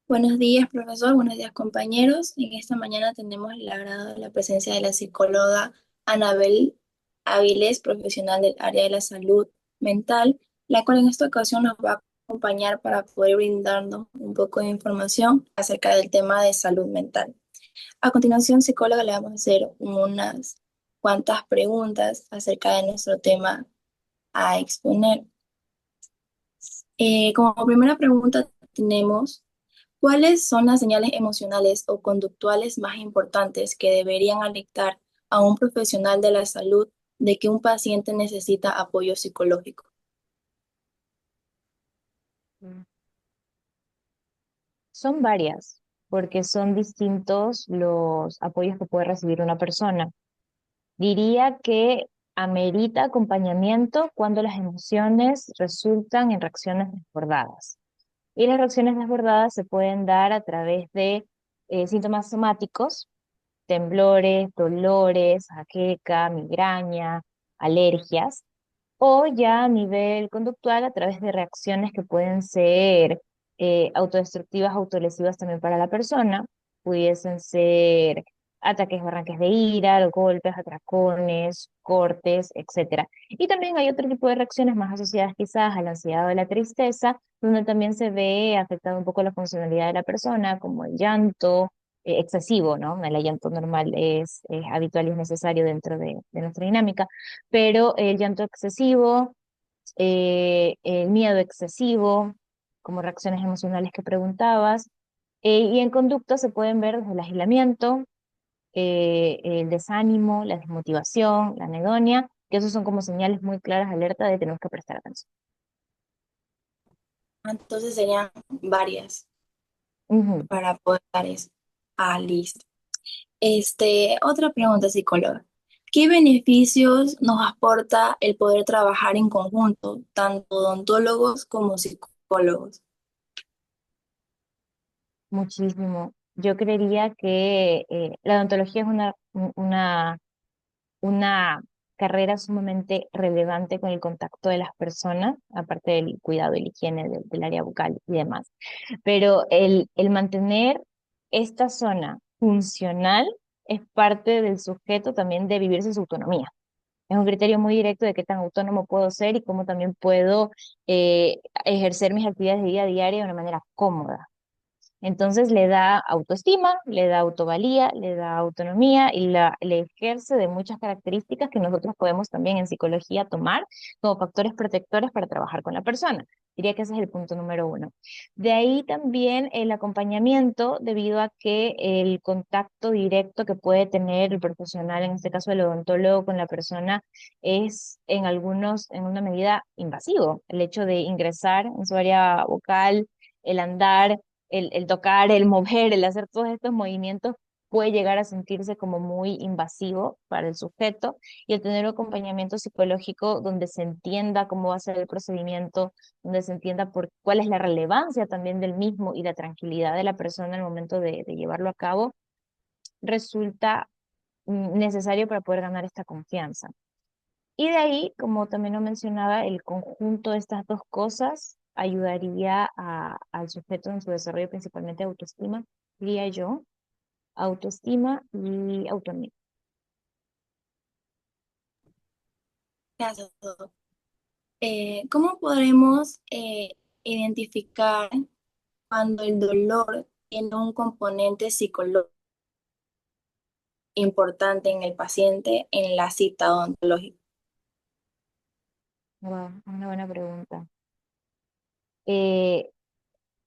Buenos días, profesor. Buenos días, compañeros. En esta mañana tenemos el agrado de la presencia de la psicóloga Anabel Áviles, profesional del área de la salud mental, la cual en esta ocasión nos va a acompañar para poder brindarnos un poco de información acerca del tema de salud mental. A continuación, psicóloga, le vamos a hacer unas cuantas preguntas acerca de nuestro tema a exponer. Como primera pregunta tenemos: ¿cuáles son las señales emocionales o conductuales más importantes que deberían alertar a un profesional de la salud de que un paciente necesita apoyo psicológico? Mm. Son varias, porque son distintos los apoyos que puede recibir una persona. Diría que amerita acompañamiento cuando las emociones resultan en reacciones desbordadas. Y las reacciones desbordadas se pueden dar a través de síntomas somáticos, temblores, dolores, jaqueca, migraña, alergias, o ya a nivel conductual a través de reacciones que pueden ser autodestructivas, autolesivas también para la persona, pudiesen ser ataques o arranques de ira, golpes, atracones, cortes, etcétera. Y también hay otro tipo de reacciones más asociadas quizás a la ansiedad o a la tristeza, donde también se ve afectada un poco la funcionalidad de la persona, como el llanto excesivo, ¿no? El llanto normal es habitual y es necesario dentro de nuestra dinámica, pero el llanto excesivo, el miedo excesivo, como reacciones emocionales que preguntabas, y en conducta se pueden ver desde el aislamiento, el desánimo, la desmotivación, la anedonia, que esos son como señales muy claras de alerta de que tenemos que prestar atención. Entonces serían varias Ujú. para poder dar eso. Ah, listo. Otra pregunta, psicóloga. ¿Qué beneficios nos aporta el poder trabajar en conjunto, tanto odontólogos como psicólogos? Muchísimo. Yo creería que la odontología es una carrera sumamente relevante con el contacto de las personas, aparte del cuidado y la higiene del área bucal y demás. Pero el mantener esta zona funcional es parte del sujeto también de vivirse su autonomía. Es un criterio muy directo de qué tan autónomo puedo ser y cómo también puedo ejercer mis actividades de vida diaria de una manera cómoda. Entonces le da autoestima, le da autovalía, le da autonomía y le ejerce de muchas características que nosotros podemos también en psicología tomar como factores protectores para trabajar con la persona. Diría que ese es el punto número uno. De ahí también el acompañamiento, debido a que el contacto directo que puede tener el profesional, en este caso el odontólogo, con la persona, es en una medida invasivo. El hecho de ingresar en su área vocal, el andar, el tocar, el mover, el hacer todos estos movimientos puede llegar a sentirse como muy invasivo para el sujeto, y el tener un acompañamiento psicológico donde se entienda cómo va a ser el procedimiento, donde se entienda cuál es la relevancia también del mismo y la tranquilidad de la persona al momento de llevarlo a cabo, resulta necesario para poder ganar esta confianza. Y de ahí, como también lo mencionaba, el conjunto de estas dos cosas ayudaría al sujeto en su desarrollo, principalmente de autoestima, diría yo, autoestima y autonomía. Gracias. ¿Cómo podremos identificar cuando el dolor tiene un componente psicológico importante en el paciente en la cita odontológica? Wow, una buena pregunta. Eh,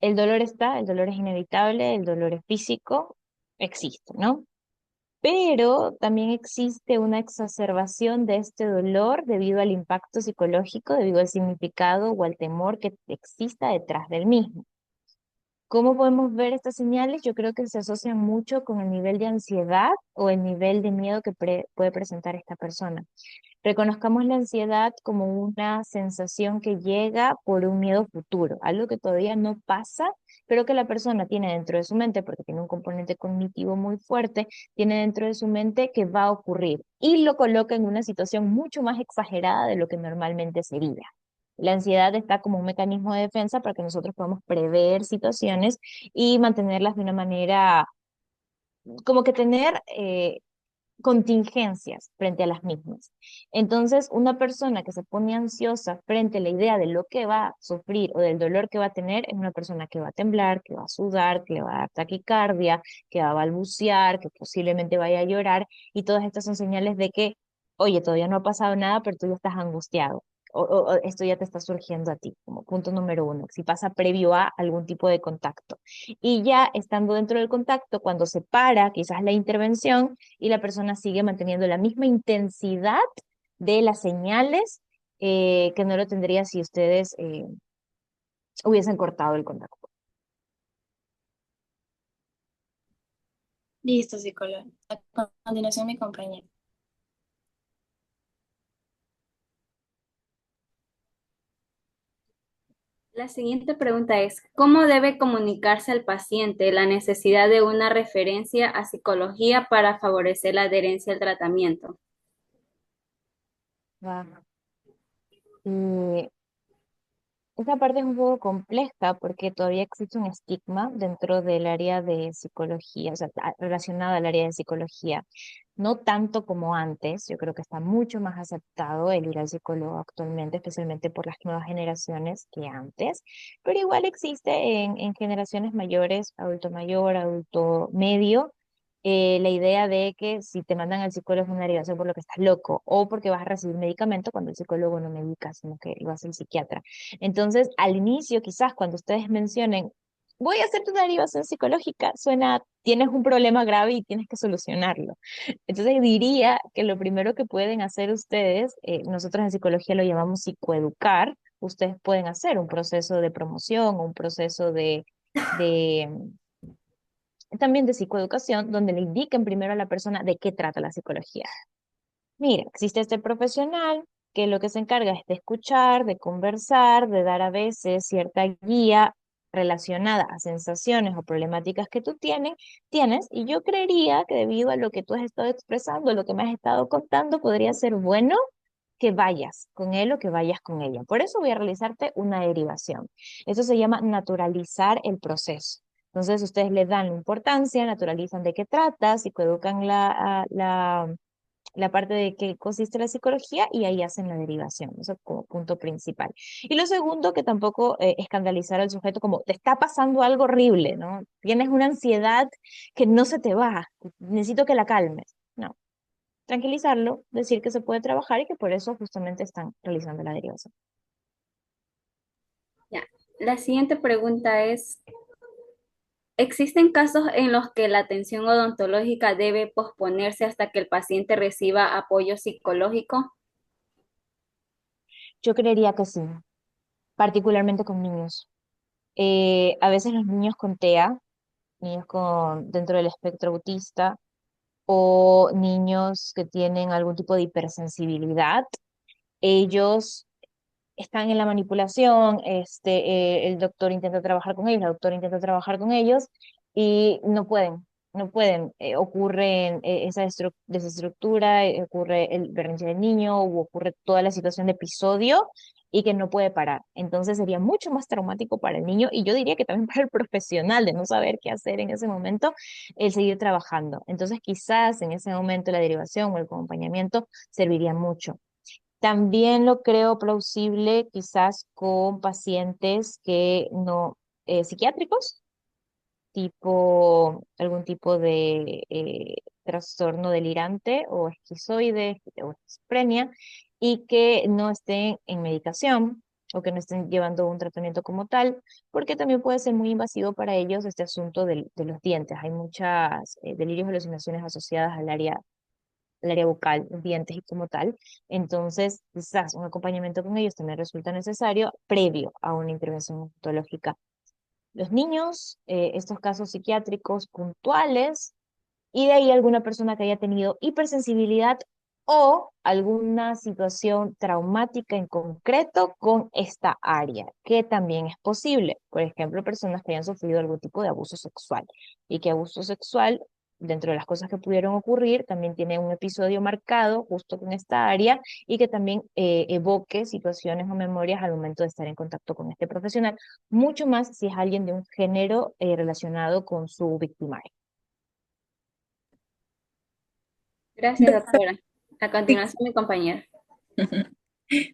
el dolor está, el dolor es inevitable, el dolor es físico, existe, ¿no? Pero también existe una exacerbación de este dolor debido al impacto psicológico, debido al significado o al temor que exista detrás del mismo. ¿Cómo podemos ver estas señales? Yo creo que se asocian mucho con el nivel de ansiedad o el nivel de miedo que puede presentar esta persona. Reconozcamos la ansiedad como una sensación que llega por un miedo futuro, algo que todavía no pasa, pero que la persona tiene dentro de su mente, porque tiene un componente cognitivo muy fuerte, tiene dentro de su mente que va a ocurrir y lo coloca en una situación mucho más exagerada de lo que normalmente sería. La ansiedad está como un mecanismo de defensa para que nosotros podamos prever situaciones y mantenerlas de una manera, como que tener contingencias frente a las mismas. Entonces, una persona que se pone ansiosa frente a la idea de lo que va a sufrir o del dolor que va a tener es una persona que va a temblar, que va a sudar, que le va a dar taquicardia, que va a balbucear, que posiblemente vaya a llorar, y todas estas son señales de que, oye, todavía no ha pasado nada, pero tú ya estás angustiado. O esto ya te está surgiendo a ti, como punto número uno, si pasa previo a algún tipo de contacto. Y ya estando dentro del contacto, cuando se para quizás la intervención, y la persona sigue manteniendo la misma intensidad de las señales que no lo tendría si ustedes hubiesen cortado el contacto. Listo, psicóloga. A continuación, mi compañero. La siguiente pregunta es, ¿cómo debe comunicarse al paciente la necesidad de una referencia a psicología para favorecer la adherencia al tratamiento? Va. Y esa parte es un poco compleja porque todavía existe un estigma dentro del área de psicología, o sea, relacionado al área de psicología. No tanto como antes, yo creo que está mucho más aceptado el ir al psicólogo actualmente, especialmente por las nuevas generaciones que antes, pero igual existe en generaciones mayores, adulto mayor, adulto medio, la idea de que si te mandan al psicólogo es una derivación por lo que estás loco o porque vas a recibir medicamento cuando el psicólogo no medica, sino que lo hace el psiquiatra. Entonces, al inicio, quizás cuando ustedes mencionen, voy a hacerte una derivación psicológica, suena, tienes un problema grave y tienes que solucionarlo. Entonces, diría que lo primero que pueden hacer ustedes, nosotros en psicología lo llamamos psicoeducar, ustedes pueden hacer un proceso de promoción, un proceso de también de psicoeducación, donde le indiquen primero a la persona de qué trata la psicología. Mira, existe este profesional que lo que se encarga es de escuchar, de conversar, de dar a veces cierta guía relacionada a sensaciones o problemáticas que tú tienes, y yo creería que debido a lo que tú has estado expresando, lo que me has estado contando, podría ser bueno que vayas con él o que vayas con ella. Por eso voy a realizarte una derivación. Eso se llama naturalizar el proceso. Entonces, ustedes le dan la importancia, naturalizan de qué trata, psicoeducan la parte de qué consiste la psicología y ahí hacen la derivación, eso como punto principal. Y lo segundo, que tampoco escandalizar al sujeto como te está pasando algo horrible, ¿no? Tienes una ansiedad que no se te va, necesito que la calmes. No, tranquilizarlo, decir que se puede trabajar y que por eso justamente están realizando la derivación. Ya. La siguiente pregunta es, ¿existen casos en los que la atención odontológica debe posponerse hasta que el paciente reciba apoyo psicológico? Yo creería que sí, particularmente con niños. A veces los niños con TEA, niños con, dentro del espectro autista, o niños que tienen algún tipo de hipersensibilidad, ellos están en la manipulación, el doctor intenta trabajar con ellos, la doctora intenta trabajar con ellos y no pueden, ocurre esa desestructura, ocurre el berrinche del niño o ocurre toda la situación de episodio y que no puede parar. Entonces sería mucho más traumático para el niño y yo diría que también para el profesional de no saber qué hacer en ese momento, el seguir trabajando. Entonces quizás en ese momento la derivación o el acompañamiento serviría mucho. También lo creo plausible quizás con pacientes que no, psiquiátricos, tipo algún tipo de trastorno delirante o esquizoide o esquizofrenia y que no estén en medicación o que no estén llevando un tratamiento como tal, porque también puede ser muy invasivo para ellos este asunto de los dientes. Hay muchas delirios y alucinaciones asociadas al área bucal, los dientes y como tal. Entonces, quizás un acompañamiento con ellos también resulta necesario previo a una intervención odontológica. Los niños, estos casos psiquiátricos puntuales, y de ahí alguna persona que haya tenido hipersensibilidad o alguna situación traumática en concreto con esta área, que también es posible. Por ejemplo, personas que hayan sufrido algún tipo de abuso sexual y que abuso sexual dentro de las cosas que pudieron ocurrir, también tiene un episodio marcado justo con esta área y que también evoque situaciones o memorias al momento de estar en contacto con este profesional, mucho más si es alguien de un género relacionado con su victimario. Gracias, Doctora, doctora. A continuación, mi compañera.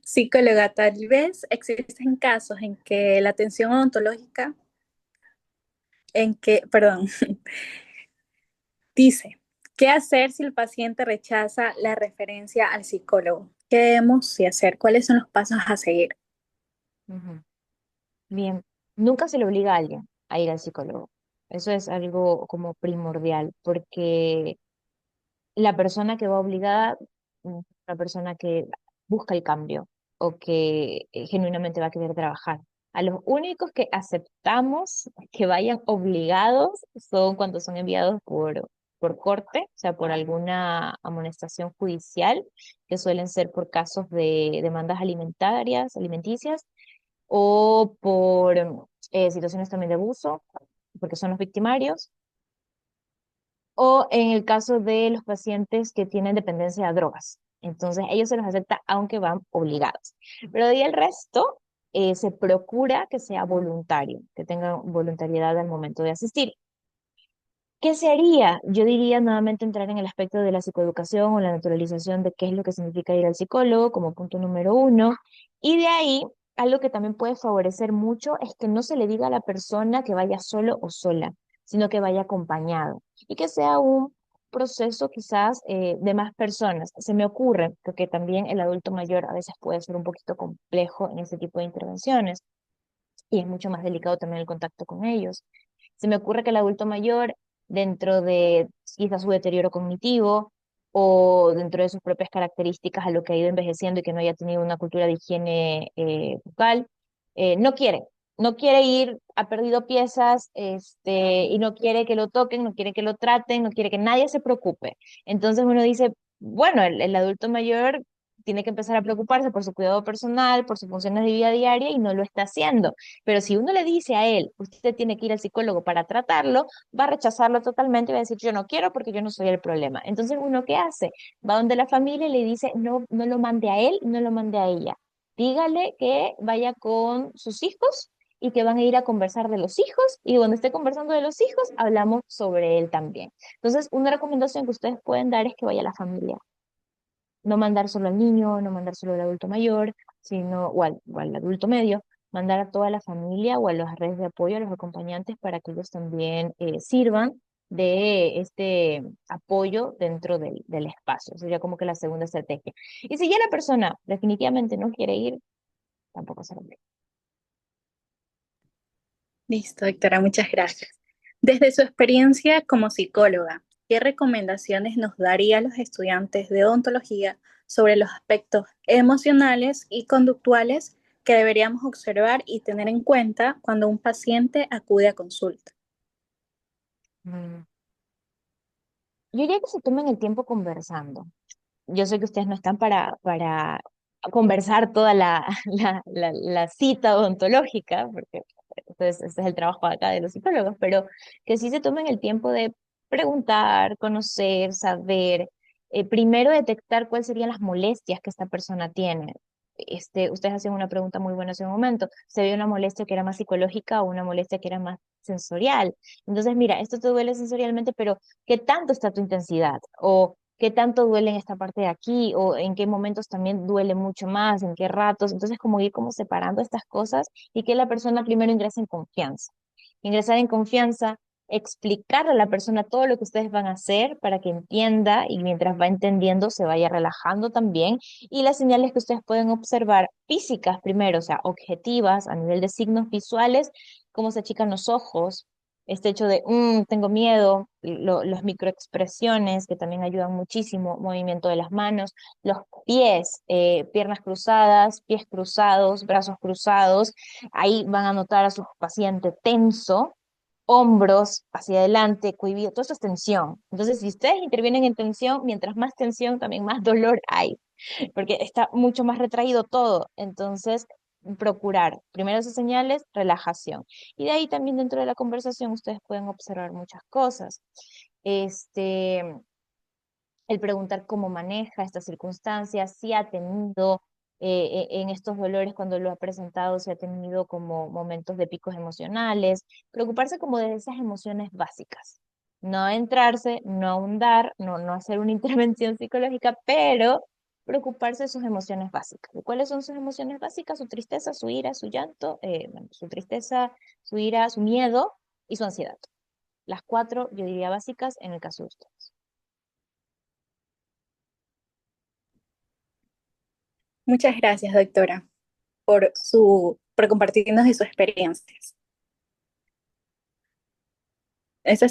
psicóloga, tal vez existen casos en que la atención odontológica, perdón, dice, ¿qué hacer si el paciente rechaza la referencia al psicólogo? ¿Qué debemos de hacer? ¿Cuáles son los pasos a seguir? Ujú. Bien, nunca se le obliga a alguien a ir al psicólogo. Eso es algo como primordial, porque la persona que va obligada, la persona que busca el cambio o que genuinamente va a querer trabajar. A los únicos que aceptamos que vayan obligados son cuando son enviados por corte, o sea, por alguna amonestación judicial, que suelen ser por casos de demandas alimenticias, o por situaciones también de abuso, porque son los victimarios, o en el caso de los pacientes que tienen dependencia de drogas. Entonces, ellos se los acepta aunque van obligados. Pero de ahí el resto se procura que sea voluntario, que tengan voluntariedad al momento de asistir. ¿Qué se haría? Yo diría nuevamente entrar en el aspecto de la psicoeducación o la naturalización de qué es lo que significa ir al psicólogo como punto número uno. Y de ahí, algo que también puede favorecer mucho es que no se le diga a la persona que vaya solo o sola, sino que vaya acompañado y que sea un proceso quizás de más personas. Se me ocurre, porque también el adulto mayor a veces puede ser un poquito complejo en este tipo de intervenciones y es mucho más delicado también el contacto con ellos. Se me ocurre que el adulto mayor, dentro de quizás su deterioro cognitivo o dentro de sus propias características a lo que ha ido envejeciendo y que no haya tenido una cultura de higiene bucal, no quiere. No quiere ir, ha perdido piezas, y no quiere que lo toquen, no quiere que lo traten, no quiere que nadie se preocupe. Entonces uno dice, bueno, el adulto mayor tiene que empezar a preocuparse por su cuidado personal, por sus funciones de vida diaria y no lo está haciendo. Pero si uno le dice a él, usted tiene que ir al psicólogo para tratarlo, va a rechazarlo totalmente y va a decir, yo no quiero porque yo no soy el problema. Entonces, ¿uno qué hace? Va donde la familia y le dice, no, no lo mande a él, no lo mande a ella. Dígale que vaya con sus hijos y que van a ir a conversar de los hijos y cuando esté conversando de los hijos, hablamos sobre él también. Entonces, una recomendación que ustedes pueden dar es que vaya la familia, no mandar solo al niño, no mandar solo al adulto mayor, sino, o al adulto medio, mandar a toda la familia o a las redes de apoyo, a los acompañantes, para que ellos también sirvan de este apoyo dentro del espacio. Sería como que la segunda estrategia. Y si ya la persona definitivamente no quiere ir, tampoco se lo obliga. Listo, doctora, muchas gracias. Desde su experiencia como psicóloga, ¿qué recomendaciones nos daría a los estudiantes de odontología sobre los aspectos emocionales y conductuales que deberíamos observar y tener en cuenta cuando un paciente acude a consulta? Mm. Yo diría que se tomen el tiempo conversando. Yo sé que ustedes no están para conversar toda la cita odontológica, porque entonces, este es el trabajo acá de los psicólogos, pero que sí se tomen el tiempo de preguntar, conocer, saber, primero detectar cuáles serían las molestias que esta persona tiene. Ustedes hacían una pregunta muy buena hace un momento. ¿Se ve una molestia que era más psicológica o una molestia que era más sensorial? Entonces, mira, esto te duele sensorialmente, pero ¿qué tanto está tu intensidad? O ¿qué tanto duele en esta parte de aquí? ¿O en qué momentos también duele mucho más? ¿En qué ratos? Entonces, como ir como separando estas cosas y que la persona primero ingrese en confianza. Ingresar en confianza, explicarle a la persona todo lo que ustedes van a hacer para que entienda y mientras va entendiendo se vaya relajando también. Y las señales que ustedes pueden observar físicas primero, o sea, objetivas a nivel de signos visuales, cómo se achican los ojos, este hecho de tengo miedo, los microexpresiones que también ayudan muchísimo, movimiento de las manos, los pies, piernas cruzadas, pies cruzados, brazos cruzados, ahí van a notar a su paciente tenso, hombros hacia adelante, cuello, todo esto es tensión. Entonces, si ustedes intervienen en tensión, mientras más tensión, también más dolor hay porque está mucho más retraído todo. Entonces, procurar primero esas señales, relajación. Y de ahí también dentro de la conversación ustedes pueden observar muchas cosas. este, el preguntar cómo maneja estas circunstancias, si ha tenido en estos dolores cuando lo ha presentado, si ha tenido como momentos de picos emocionales, preocuparse como de esas emociones básicas. No entrarse, no ahondar, no hacer una intervención psicológica, pero preocuparse de sus emociones básicas. ¿Y cuáles son sus emociones básicas? Su tristeza, su ira, su llanto, bueno, su tristeza, su ira, su miedo y su ansiedad. Las cuatro, yo diría, básicas en el caso de ustedes. Muchas gracias, doctora, por compartirnos de sus experiencias. Eso